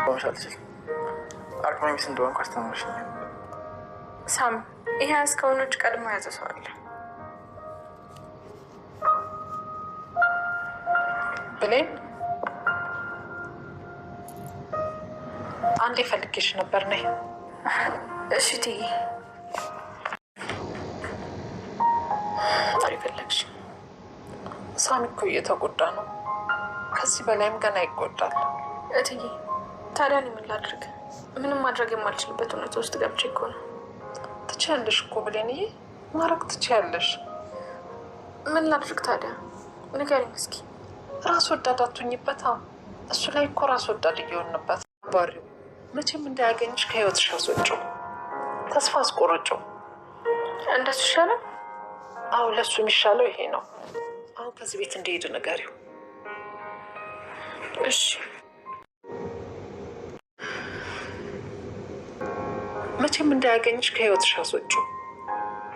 ወንሻልችል አርኮኒክስ እንደሆንኩ አስተማርሽኝ። ሳም ይሄ እስከሆነች ቀድሞ ያዘ ሰው አለ ብሌን አንዴ ፈልጌሽ ነበር። ነይ። እሺ ትይ ፈለግሽ? ሳሚ እኮ እየተጎዳ ነው። ከዚህ በላይም ገና ይጎዳል። እትዬ ታዲያ እኔ ምን ላድርግ? ምንም ማድረግ የማልችልበት ሁኔታ ውስጥ ገብቼ እኮ ነው። ትችያለሽ እኮ ብሌንዬ፣ ማድረግ ትችያለሽ። ምን ላድርግ ታዲያ? ንገሪኝ እስኪ። ራስ ወዳድ አትሁኝበታ። እሱ ላይ እኮ ራስ ወዳድ እየሆንበት። ባሪው መቼም እንዳያገኝሽ ከህይወትሽ አስወጪው፣ ተስፋ አስቆርጪው። እንደሱ ይሻላል? አዎ ለሱ የሚሻለው ይሄ ነው። አሁን ከዚህ ቤት እንደሄድ ንገሪው። እሺ። መቼም እንዳያገኝሽ ከህይወትሽ አስወጪው፣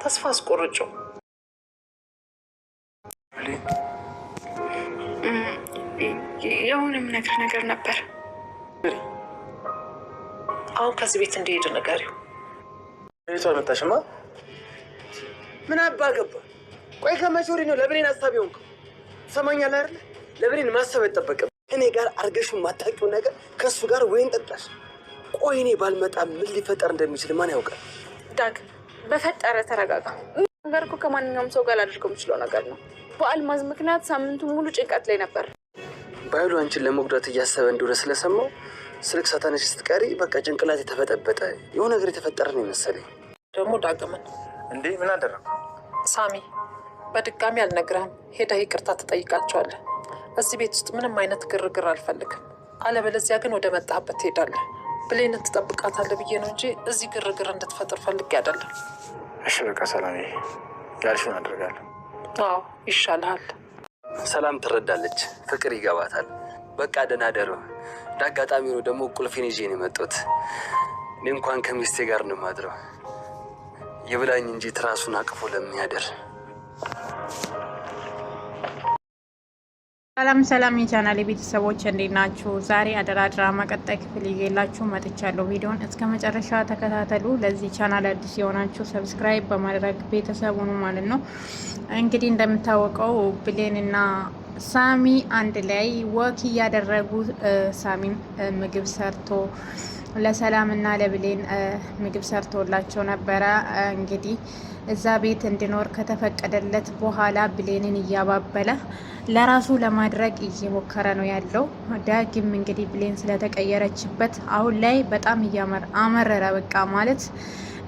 ተስፋ አስቆርጪው። የሆነ የምነግርህ ነገር ነበር። አሁን ከዚህ ቤት እንደሄድ ንገሪው። ቤቱ አልመጣሽማ? ምን አባ ገባ? ቆይ ከመቼ ወዲህ ነው ለብሌን ሀሳብ የሆንከው? ትሰማኛለህ አይደለ? ለብሌን ማሰብ አይጠበቅም። እኔ ጋር አርገሽ የማታውቂው ነገር ከእሱ ጋር ወይን ጠጣሽ። ቆይ እኔ ባልመጣ ምን ሊፈጠር እንደሚችል ማን ያውቃል? ዳግ በፈጠረ ተረጋጋ። ነገር እኮ ከማንኛውም ሰው ጋር ላደርገው የምችለው ነገር ነው። በአልማዝ ምክንያት ሳምንቱን ሙሉ ጭንቀት ላይ ነበር። ባይሉ አንቺን ለመጉዳት እያሰበ እንደሆነ ስለሰማው ስልክ ሳታነሽ ስትቀሪ በቃ ጭንቅላት የተፈጠበጠ የሆነ ነገር የተፈጠረ ነው የመሰለኝ። ደግሞ ዳግምን እንዴ ምን አደረግ? ሳሚ በድጋሚ አልነግረህም። ሄደህ ይቅርታ ትጠይቃቸዋለህ። እዚህ ቤት ውስጥ ምንም አይነት ግርግር አልፈልግም። አለበለዚያ ግን ወደ መጣህበት ትሄዳለህ። ብሌንን ትጠብቃታለህ ብዬ ነው እንጂ እዚህ ግርግር እንድትፈጥር ፈልጌ አይደለም። እሺ በቃ ሰላም፣ ያልሽውን አደርጋለሁ። አዎ ይሻልሃል። ሰላም ትረዳለች፣ ፍቅር ይገባታል። በቃ ደህና ደሩ። እንዳጋጣሚ ነው ደግሞ ቁልፌን ይዤ ነው የመጣሁት። እኔ እንኳን ከሚስቴ ጋር ነው የማድረው። ይብላኝ እንጂ ትራሱን አቅፎ ለሚያደር። ሰላም ሰላም የቻናሌ ቤተሰቦች እንዴት ናችሁ? ዛሬ አደራ ድራማ ቀጣይ ክፍል ይዤላችሁ መጥቻለሁ። ቪዲዮን እስከ መጨረሻ ተከታተሉ። ለዚህ ቻናል አዲስ የሆናችሁ ሰብስክራይብ በማድረግ ቤተሰብ ሁኑ ማለት ነው። እንግዲህ እንደምታወቀው ብሌንና ሳሚ አንድ ላይ ወክ እያደረጉ ሳሚም ምግብ ሰርቶ ለሰላም እና ለብሌን ምግብ ሰርቶላቸው ነበረ። እንግዲህ እዛ ቤት እንዲኖር ከተፈቀደለት በኋላ ብሌንን እያባበለ ለራሱ ለማድረግ እየሞከረ ነው ያለው። ዳግም እንግዲህ ብሌን ስለተቀየረችበት አሁን ላይ በጣም አመረረ። በቃ ማለት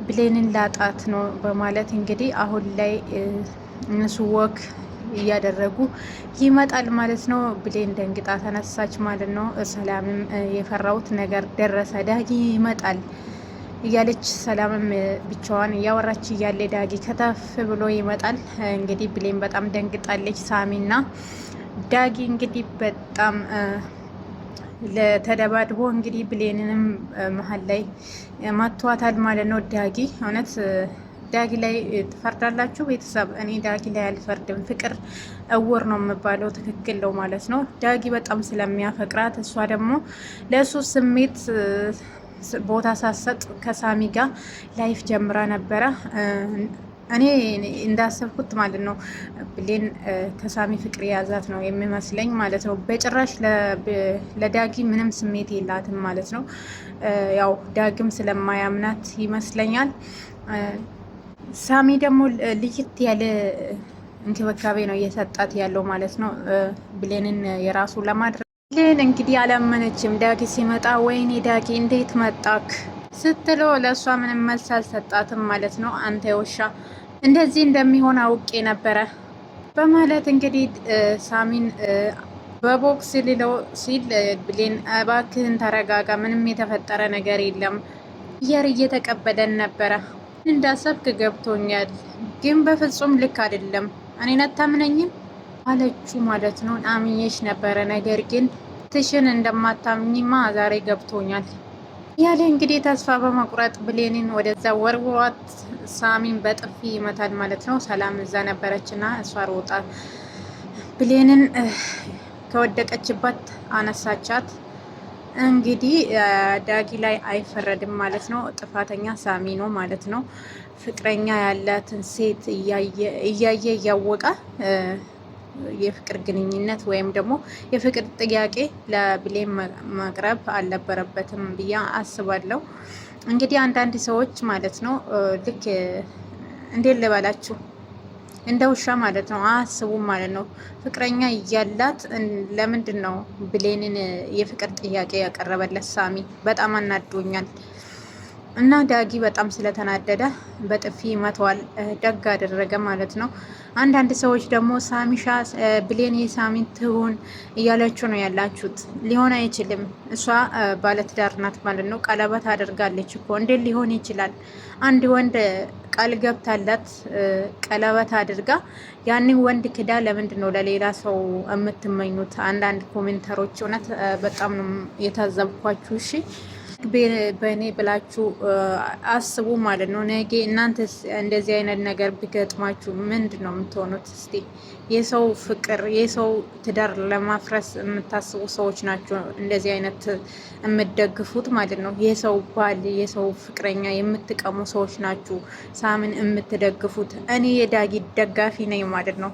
ብሌንን ላጣት ነው በማለት እንግዲህ አሁን ላይ እነሱ ወክ እያደረጉ ይመጣል ማለት ነው። ብሌን ደንግጣ ተነሳች ማለት ነው። ሰላምም የፈራሁት ነገር ደረሰ፣ ዳጊ ይመጣል እያለች ሰላምም ብቻዋን እያወራች እያለ ዳጊ ከተፍ ብሎ ይመጣል። እንግዲህ ብሌን በጣም ደንግጣለች። ሳሚና ዳጊ እንግዲህ በጣም ለተደባድቦ እንግዲህ ብሌንንም መሀል ላይ ማቷታል ማለት ነው። ዳጊ እውነት ዳጊ ላይ ትፈርዳላችሁ ቤተሰብ? እኔ ዳጊ ላይ አልፈርድም። ፍቅር እውር ነው የሚባለው ትክክል ነው ማለት ነው። ዳጊ በጣም ስለሚያፈቅራት እሷ ደግሞ ለእሱ ስሜት ቦታ ሳሰጥ ከሳሚ ጋር ላይፍ ጀምራ ነበረ። እኔ እንዳሰብኩት ማለት ነው ብሌን ከሳሚ ፍቅር የያዛት ነው የሚመስለኝ ማለት ነው። በጭራሽ ለዳጊ ምንም ስሜት የላትም ማለት ነው። ያው ዳግም ስለማያምናት ይመስለኛል። ሳሚ ደግሞ ልይት ያለ እንክብካቤ ነው እየሰጣት ያለው ማለት ነው ብሌንን የራሱ ለማድረግ። ብሌን እንግዲህ አላመነችም። ዳጊ ሲመጣ ወይኔ ዳጊ እንዴት መጣክ ስትለው ለእሷ ምንም መልስ አልሰጣትም ማለት ነው። አንተ ውሻ እንደዚህ እንደሚሆን አውቄ ነበረ በማለት እንግዲህ ሳሚን በቦክስ ሊለው ሲል ብሌን እባክህን ተረጋጋ፣ ምንም የተፈጠረ ነገር የለም እያር እየተቀበለን ነበረ። እንዳሰብክ ገብቶኛል፣ ግን በፍጹም ልክ አይደለም። እኔን አታምነኝም አለችው ማለት ነው። አምኜሽ ነበረ፣ ነገር ግን ትሽን እንደማታምኝማ ዛሬ ገብቶኛል ያለ እንግዲህ ተስፋ በመቁረጥ ብሌንን ወደዛ ወርውሯት ሳሚን በጥፊ ይመታል ማለት ነው። ሰላም እዛ ነበረችና እሷ ሮጣ ብሌንን ከወደቀችበት አነሳቻት። እንግዲህ ዳጊ ላይ አይፈረድም ማለት ነው። ጥፋተኛ ሳሚ ነው ማለት ነው። ፍቅረኛ ያላትን ሴት እያየ እያወቀ የፍቅር ግንኙነት ወይም ደግሞ የፍቅር ጥያቄ ለብሌን ማቅረብ አልነበረበትም ብዬ አስባለሁ። እንግዲህ አንዳንድ ሰዎች ማለት ነው ልክ እንዴት ልበላችሁ እንደ ውሻ ማለት ነው አያስቡም ማለት ነው። ፍቅረኛ እያላት ለምንድን ነው ብሌንን የፍቅር ጥያቄ ያቀረበለት? ሳሚ በጣም አናዶኛል። እና ዳጊ በጣም ስለተናደደ በጥፊ መተዋል። ደግ አደረገ ማለት ነው። አንዳንድ ሰዎች ደግሞ ሳሚሻ ብሌን የሳሚን ትሁን እያለችው ነው ያላችሁት። ሊሆን አይችልም። እሷ ባለትዳር ናት ማለት ነው። ቀለበት አድርጋለች እኮ እንዴት ሊሆን ይችላል? አንድ ወንድ ቃል ገብታላት ቀለበት አድርጋ ያንን ወንድ ክዳ ለምንድን ነው ለሌላ ሰው የምትመኙት? አንዳንድ ኮሜንተሮች እውነት በጣም ነው የታዘብኳችሁ። እሺ በእኔ ብላችሁ አስቡ ማለት ነው። ነገ እናንተ እንደዚህ አይነት ነገር ቢገጥማችሁ ምንድን ነው የምትሆኑት? እስቲ የሰው ፍቅር የሰው ትዳር ለማፍረስ የምታስቡ ሰዎች ናቸው እንደዚህ አይነት የምትደግፉት ማለት ነው። የሰው ባል የሰው ፍቅረኛ የምትቀሙ ሰዎች ናችሁ ሳምን የምትደግፉት። እኔ የዳጊ ደጋፊ ነኝ ማለት ነው።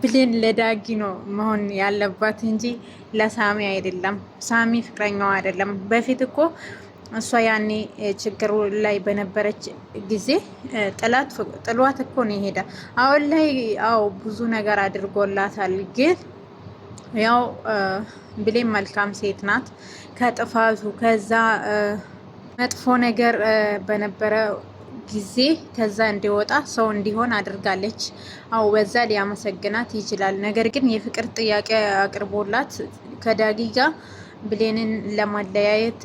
ብሌን ለዳጊ ነው መሆን ያለባት እንጂ ለሳሚ አይደለም። ሳሚ ፍቅረኛው አይደለም። በፊት እኮ እሷ ያኔ ችግሩ ላይ በነበረች ጊዜ ጥሏት እኮ ነው የሄደ። አሁን ላይ አዎ ብዙ ነገር አድርጎላታል። ግን ያው ብሌን መልካም ሴት ናት። ከጥፋቱ ከዛ መጥፎ ነገር በነበረ ጊዜ ከዛ እንዲወጣ ሰው እንዲሆን አድርጋለች። አዎ በዛ ሊያመሰግናት ይችላል። ነገር ግን የፍቅር ጥያቄ አቅርቦላት ከዳጊ ጋር ብሌንን ለማለያየት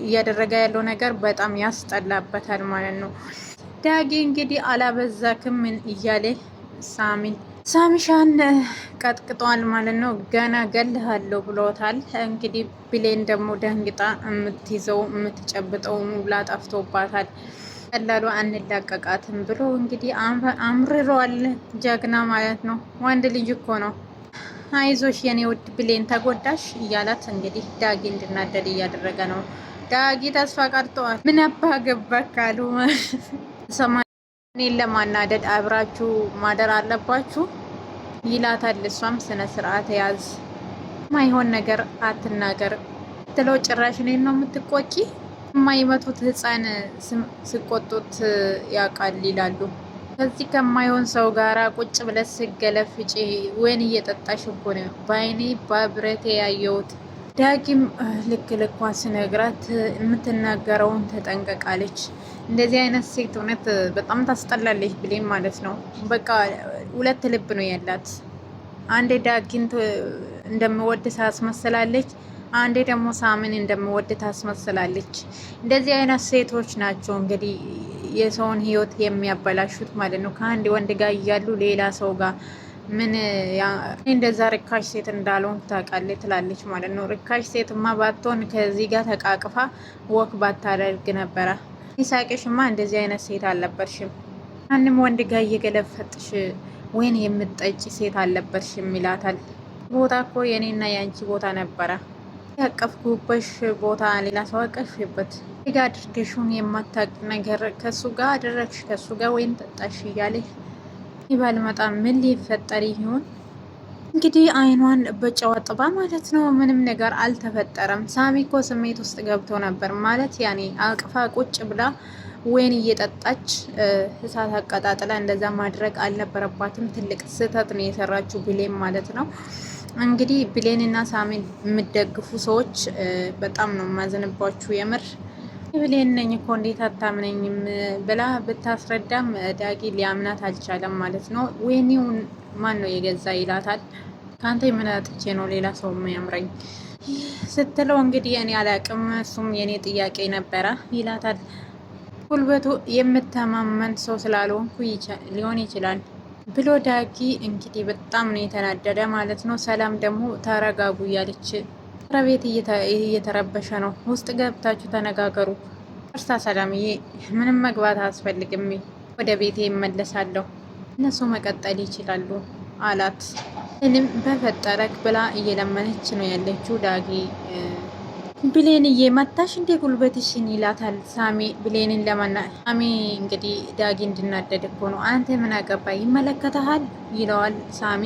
እያደረገ ያለው ነገር በጣም ያስጠላበታል ማለት ነው። ዳጊ እንግዲህ አላበዛክም ምን እያለ ሳሚሻን ቀጥቅጧል ማለት ነው። ገና ገልሃለሁ ብሎታል። እንግዲህ ብሌን ደግሞ ደንግጣ የምትይዘው የምትጨብጠው ሙላ ጠፍቶባታል። ቀላሉ አንላቀቃትም ብሎ እንግዲህ አምርሯል። ጀግና ማለት ነው። ወንድ ልጅ እኮ ነው። አይዞሽ የኔ ውድ ብሌን ተጎዳሽ እያላት እንግዲህ ዳጊ እንድናደድ እያደረገ ነው። ዳጊ ተስፋ ቀርጠዋል። ምን አባ ገባ ካሉ እኔን ለማናደድ አብራችሁ ማደር አለባችሁ ይላታል። እሷም ስነ ስርዓት ያዝ፣ ማይሆን ነገር አትናገር ትለው። ጭራሽ እኔን ነው የምትቆጪ? የማይመቱት ህፃን ስቆጡት ያውቃል ይላሉ። ከዚህ ከማይሆን ሰው ጋራ ቁጭ ብለሽ ስገለፍጪ ወይን እየጠጣሽ እኮ ነው በአይኔ በብረቴ ያየሁት። ዳጊም ልክ ልኳ ስነግራት የምትናገረውን ተጠንቀቃለች። እንደዚህ አይነት ሴት እውነት በጣም ታስጠላለች ብሌን ማለት ነው። በቃ ሁለት ልብ ነው ያላት። አንዴ ዳጊን እንደምወድ ታስመስላለች፣ አንዴ ደግሞ ሳምን እንደምወድ ታስመስላለች። እንደዚህ አይነት ሴቶች ናቸው እንግዲህ የሰውን ህይወት የሚያበላሹት ማለት ነው። ከአንድ ወንድ ጋር እያሉ ሌላ ሰው ጋር ምን እንደዛ ርካሽ ሴት እንዳልሆን ታውቃለች ትላለች ማለት ነው። ርካሽ ሴትማ ባትሆን ከዚህ ጋር ተቃቅፋ ወክ ባታደርግ ነበረ። ይሳቅሽማ እንደዚህ አይነት ሴት አልነበርሽም። አንድም ወንድ ጋር እየገለፈጥሽ ወይን የምትጠጪ ሴት አልነበርሽም ይላታል። ቦታ እኮ የኔና የአንቺ ቦታ ነበረ። ያቀፍኩበሽ ቦታ ሌላ ሰው አቀፍሽበት። ጋ አድርገሽውን የማታውቅ ነገር ከሱ ጋር አደረግሽ፣ ከሱ ጋር ወይን ጠጣሽ እያለ ይባልመጣ ምን ሊፈጠር ይሆን እንግዲህ። አይኗን በጨዋ ጥባ ማለት ነው። ምንም ነገር አልተፈጠረም። ሳሚ እኮ ስሜት ውስጥ ገብቶ ነበር ማለት ያኔ አቅፋ ቁጭ ብላ ወይን እየጠጣች እሳት አቀጣጥላ እንደዛ ማድረግ አልነበረባትም። ትልቅ ስህተት ነው የሰራችው ብሌን ማለት ነው። እንግዲህ ብሌን እና ሳሚን የምትደግፉ ሰዎች በጣም ነው የማዘንባችሁ የምር። ብሌን ነኝ እኮ እንዴት አታምነኝም ብላ ብታስረዳም ዳጊ ሊያምናት አልቻለም ማለት ነው። ወይኔውን ማን ነው የገዛ ይላታል። ከአንተ የምናጥቼ ነው ሌላ ሰው የሚያምረኝ ስትለው እንግዲህ እኔ አላቅም እሱም የኔ ጥያቄ ነበረ ይላታል። ጉልበቱ የምተማመን ሰው ስላልሆንኩ ሊሆን ይችላል ብሎ ዳጊ እንግዲህ በጣም ነው የተናደደ ማለት ነው። ሰላም ደግሞ ተረጋጉ እያለች ቤት እየተረበሸ ነው። ውስጥ ገብታችሁ ተነጋገሩ። እርሳ ሰላምዬ ምንም መግባት አያስፈልግም፣ ወደ ቤቴ ይመለሳለሁ፣ እነሱ መቀጠል ይችላሉ አላት። እኔም በፈጠረክ ብላ እየለመነች ነው ያለችው ዳጊ። ብሌንዬ መታሽ እንዴ ጉልበትሽን ይላታል ሳሚ ብሌንን ለማና ሳሚ እንግዲህ ዳጊ እንድናደድ እኮ ነው አንተ ምን አገባ ይመለከተሃል ይለዋል ሳሚ።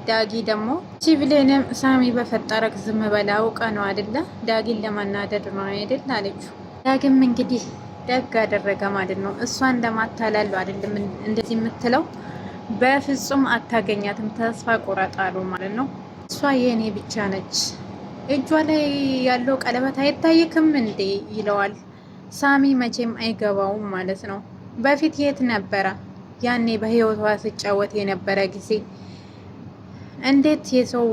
ዳጊ ደግሞ እቺ ብሌንም ሳሚ በፈጠረክ ዝም በላ አውቀ ነው አይደለ ዳጊን ለማናደድ ነው አይደል አለችው። ዳግም እንግዲህ ደግ አደረገ ማለት ነው። እሷን ለማታለል አይደለም እንደዚህ የምትለው በፍጹም አታገኛትም ተስፋ ቆረጣሉ ማለት ነው። እሷ የእኔ ብቻ ነች እጇ ላይ ያለው ቀለበት አይታይክም እንዴ ይለዋል ሳሚ። መቼም አይገባውም ማለት ነው። በፊት የት ነበረ ያኔ በህይወቷ ስጫወት የነበረ ጊዜ እንዴት የሰው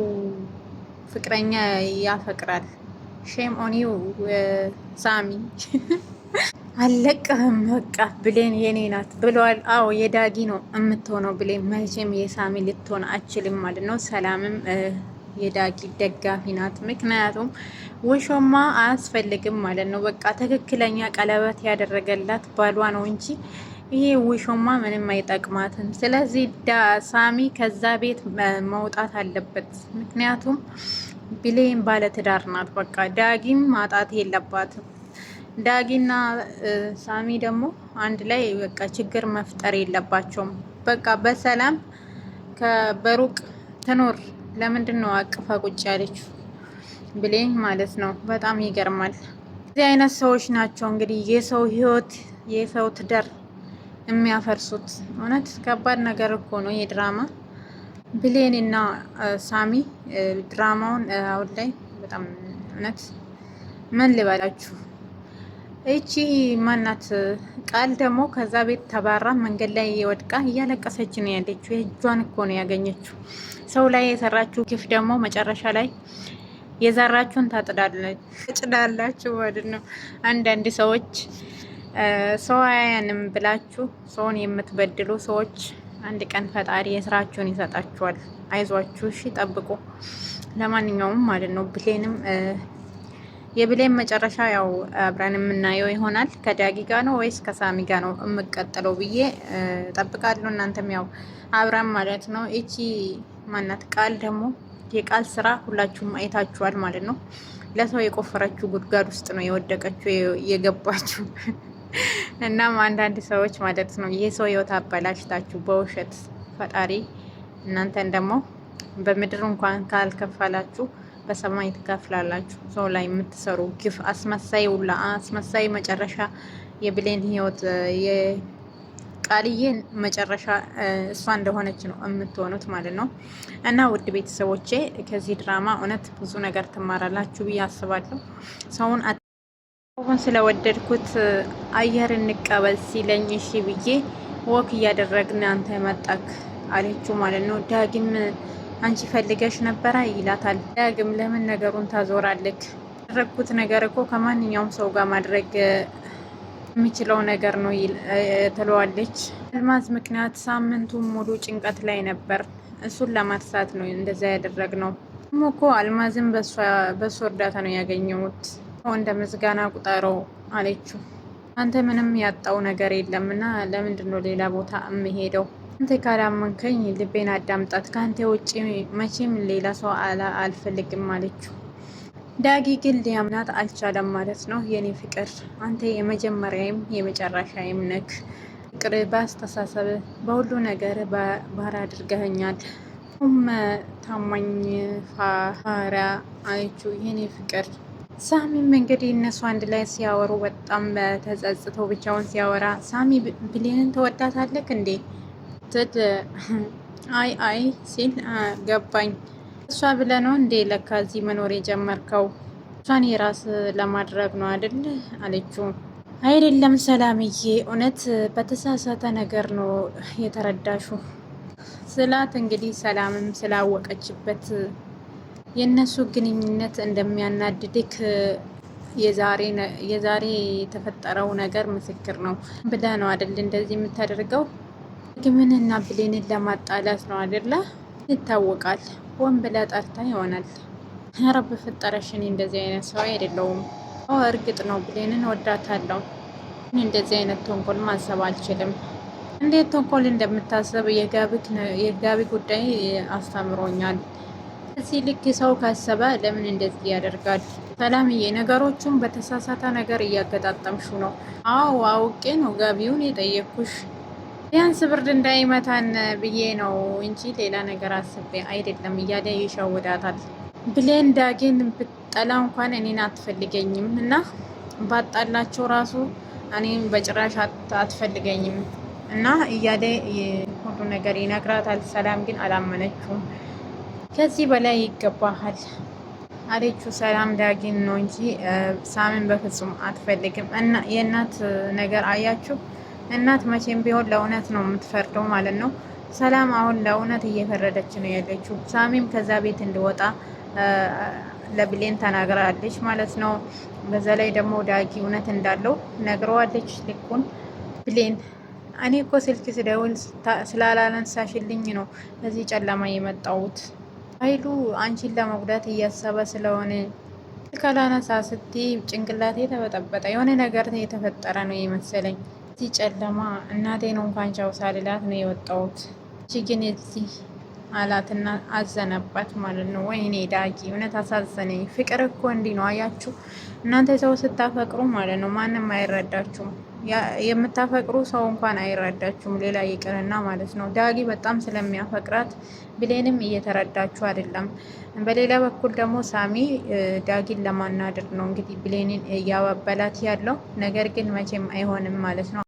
ፍቅረኛ ያፈቅራል? ሼም ኦኒው ሳሚ አለቀህም በቃ ብሌን የኔ ናት ብለዋል። አዎ የዳጊ ነው የምትሆነው ብሌን መቼም የሳሚ ልትሆን አችልም ማለት ነው። ሰላምም የዳጊ ደጋፊ ናት። ምክንያቱም ውሾማ አያስፈልግም ማለት ነው። በቃ ትክክለኛ ቀለበት ያደረገላት ባሏ ነው እንጂ ይሄ ውሾማ ምንም አይጠቅማትም። ስለዚህ ሳሚ ከዛ ቤት መውጣት አለበት። ምክንያቱም ብሌን ባለትዳር ናት። በቃ ዳጊም ማጣት የለባትም። ዳጊና ሳሚ ደግሞ አንድ ላይ በቃ ችግር መፍጠር የለባቸውም። በቃ በሰላም በሩቅ ትኖር። ለምንድን ነው አቅፋ ቁጭ ያለችው ብሌን ማለት ነው። በጣም ይገርማል። እዚህ አይነት ሰዎች ናቸው እንግዲህ የሰው ህይወት የሰው ትዳር የሚያፈርሱት። እውነት ከባድ ነገር እኮ ነው ይሄ ድራማ። ብሌን እና ሳሚ ድራማውን አሁን ላይ በጣም እውነት ምን ልበላችሁ። እቺ ማናት ቃል ደግሞ ከዛ ቤት ተባራ መንገድ ላይ የወድቃ እያለቀሰች ነው ያለችው። የእጇን እኮ ነው ያገኘችው። ሰው ላይ የሰራችሁ ግፍ ደግሞ መጨረሻ ላይ የዘራችሁን ታጭዳላችሁ ማለት ነው። አንዳንድ ሰዎች ሰው አያንም ብላችሁ ሰውን የምትበድሉ ሰዎች አንድ ቀን ፈጣሪ የስራችሁን ይሰጣችኋል። አይዟችሁ፣ እሺ ጠብቁ። ለማንኛውም ማለት ነው ብሌንም የብሌን መጨረሻ ያው አብረን የምናየው ይሆናል። ከዳጊ ጋር ነው ወይስ ከሳሚ ጋር ነው የምቀጥለው ብዬ ጠብቃለሁ። እናንተም ያው አብረን ማለት ነው። እቺ ማናት ቃል ደግሞ የቃል ስራ ሁላችሁም አይታችኋል ማለት ነው። ለሰው የቆፈረችው ጉድጓድ ውስጥ ነው የወደቀችው የገባችው። እናም አንዳንድ ሰዎች ማለት ነው የሰው ህይወት አበላሽታችሁ በውሸት ፈጣሪ እናንተን ደግሞ በምድር እንኳን ካልከፈላችሁ በሰማይ ትከፍላላችሁ። ሰው ላይ የምትሰሩ ግፍ አስመሳይ ውላ አስመሳይ መጨረሻ የብሌን ህይወት የቃልዬ መጨረሻ እሷ እንደሆነች ነው የምትሆኑት ማለት ነው። እና ውድ ቤተሰቦቼ ከዚህ ድራማ እውነት ብዙ ነገር ትማራላችሁ ብዬ አስባለሁ። ሰውን ስለወደድኩት አየር እንቀበል ሲለኝ እሺ ብዬ ወክ እያደረግን አንተ መጣክ አለችው ማለት ነው። ዳግም አንቺ ፈልገሽ ነበረ ይላታል። ዳግም ለምን ነገሩን ታዞራለክ? ያደረግኩት ነገር እኮ ከማንኛውም ሰው ጋር ማድረግ የሚችለው ነገር ነው ትለዋለች። አልማዝ ምክንያት ሳምንቱን ሙሉ ጭንቀት ላይ ነበር። እሱን ለማርሳት ነው እንደዛ ያደረግነው። ደግሞ እኮ አልማዝን በሱ እርዳታ ነው ያገኘሁት። እንደ ምስጋና ቁጠረው አለችው። አንተ ምንም ያጣው ነገር የለም እና ለምንድን ነው ሌላ ቦታ የምሄደው? አንተ ካላመንከኝ ልቤን አዳምጣት። ከአንተ ውጭ መቼም ሌላ ሰው አልፈልግም አለችው። ዳጊ ግን ሊያምናት አልቻለም ማለት ነው። የኔ ፍቅር አንተ የመጀመሪያም የመጨረሻም ነክ። ፍቅር በአስተሳሰብ በሁሉ ነገር ባህር አድርገኸኛል። ታማኝ ፋሪያ አለችው። የኔ ፍቅር ሳሚም እንግዲህ እነሱ አንድ ላይ ሲያወሩ በጣም ተጸጽተው ብቻውን ሲያወራ ሳሚ ብሌንን ተወዳታለክ እንዴ ትል አይ ሲል ገባኝ። እሷ ብለህ ነው እንዴ ለካ እዚህ መኖር የጀመርከው? እሷን የራስ ለማድረግ ነው አይደል አለችው። አይደለም ሰላምዬ፣ እውነት በተሳሳተ ነገር ነው የተረዳሹ ስላት እንግዲህ ሰላምም ስላወቀችበት የእነሱ ግንኙነት እንደሚያናድድክ የዛሬ የተፈጠረው ነገር ምስክር ነው ብለህ ነው አይደል እንደዚህ የምታደርገው? ግምንና ብሌንን ለማጣላት ነው አይደለ? ይታወቃል። ወን ብለህ ጠርታ ይሆናል። ኧረ በፈጠረሽ እኔ እንደዚህ አይነት ሰው አይደለሁም። እርግጥ ነው ብሌንን ወዳታለሁ፣ እንደዚህ አይነት ተንኮል ማሰብ አልችልም። እንዴት ተንኮል እንደምታሰብ የጋቢ ጉዳይ አስተምሮኛል። እዚህ ልክ ሰው ካሰበ ለምን እንደዚህ ያደርጋል? ሰላምዬ ነገሮቹን በተሳሳተ ነገር እያገጣጠምሹ ነው። አዎ አውቄ ነው ጋቢውን የጠየኩሽ። ቢያንስ ብርድ እንዳይመታን ብዬ ነው እንጂ ሌላ ነገር አስቤ አይደለም እያለ ይሸውዳታል። ብሌን ዳጊን ብጠላ እንኳን እኔን አትፈልገኝም እና ባጣላቸው ራሱ እኔን በጭራሽ አትፈልገኝም እና እያለ ሁሉ ነገር ይነግራታል። ሰላም ግን አላመነችውም። ከዚህ በላይ ይገባሃል አለችው ሰላም ዳጊን ነው እንጂ ሳምን በፍጹም አትፈልግም። እና የእናት ነገር አያችሁ፣ እናት መቼም ቢሆን ለእውነት ነው የምትፈርደው ማለት ነው። ሰላም አሁን ለእውነት እየፈረደች ነው ያለችው። ሳሚም ከዛ ቤት እንዲወጣ ለብሌን ተናግራለች ማለት ነው። በዛ ላይ ደግሞ ዳጊ እውነት እንዳለው ነግረዋለች ልኩን። ብሌን እኔ እኮ ስልክ ስደውል ስላላነሳሽልኝ ነው እዚህ ጨለማ የመጣሁት። ኃይሉ አንቺን ለመጉዳት እያሰበ ስለሆነ ካላነሳ ስትይ ጭንቅላቴ ተበጠበጠ። የሆነ ነገር የተፈጠረ ነው የመሰለኝ እዚህ ጨለማ። እናቴን እንኳን ቻው ሳልላት ነው የወጣሁት። እቺ ግን እዚህ አላትና አዘነባት ማለት ነው። ወይኔ ዳጊ እውነት አሳዘነኝ። ፍቅር እኮ እንዲህ ነው አያችሁ። እናንተ ሰው ስታፈቅሩ ማለት ነው ማንም አይረዳችሁም። የምታፈቅሩ ሰው እንኳን አይረዳችሁም፣ ሌላ ይቅርና ማለት ነው። ዳጊ በጣም ስለሚያፈቅራት ብሌንም እየተረዳችሁ አይደለም። በሌላ በኩል ደግሞ ሳሚ ዳጊን ለማናደድ ነው እንግዲህ ብሌንን እያባበላት ያለው ነገር ግን መቼም አይሆንም ማለት ነው።